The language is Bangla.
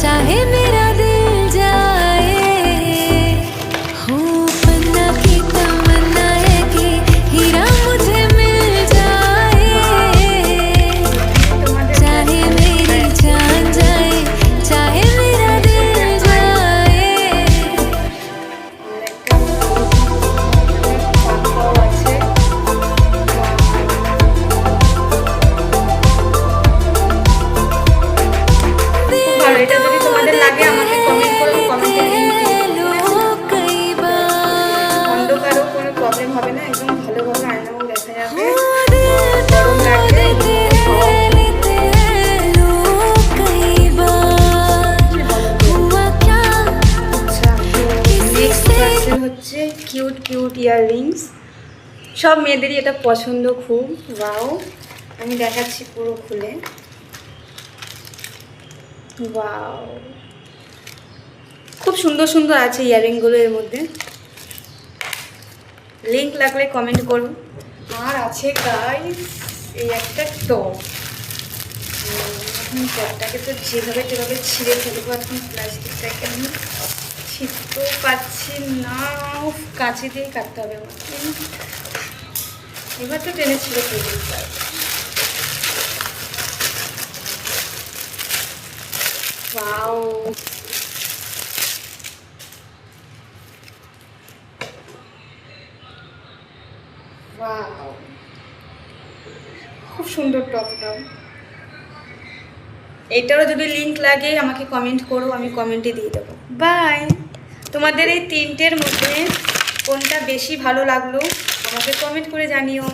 चाहे मेरा दिल जाए हो पन्ना की तमन्ना है कि हीरा मुझे मिल जाए चाहे मेरी जान जाए चाहे मेरा दिल जाए এটা যদি তোমাদের লাগে আমাকে কমেন্ট করো, কমেন্টে লিংক দিও। অন্ধকারও কোনো প্রবলেম হবে না, একদম ভালোভাবে আয়নাও দেখা যাবে। গরম লাগলে হচ্ছে কিউট কিউট ইয়াররিংস, সব মেয়েদেরই এটা পছন্দ খুব। ওয়াও, আমি দেখাচ্ছি পুরো খুলে। ওয়াও, খুব সুন্দর সুন্দর আছে ইয়াররিংগুলো এর মধ্যে। লিংক লাগলে কমেন্ট করুন। আর আছে গাইস এই একটা টপ। এখন টপটাকে তো যেভাবে যেভাবে ছিঁড়ে ফেলবো, এখন প্লাস্টিকটাকে আমি ছিঁড়তেও পাচ্ছি না, কাঁচি দিয়ে কাটতে হবে আমাকে। এবার তো টেনে ছিঁড়ে ফেলতে পারবো। ওয়াও, ওয়াও, খুব সুন্দর টপটাও। এটারও যদি লিংক লাগে আমাকে কমেন্ট করো, আমি কমেন্টে দিয়ে দেবো। বাই। তোমাদের এই তিনটের মধ্যে কোনটা বেশি ভালো লাগলো আমাকে কমেন্ট করে জানিও।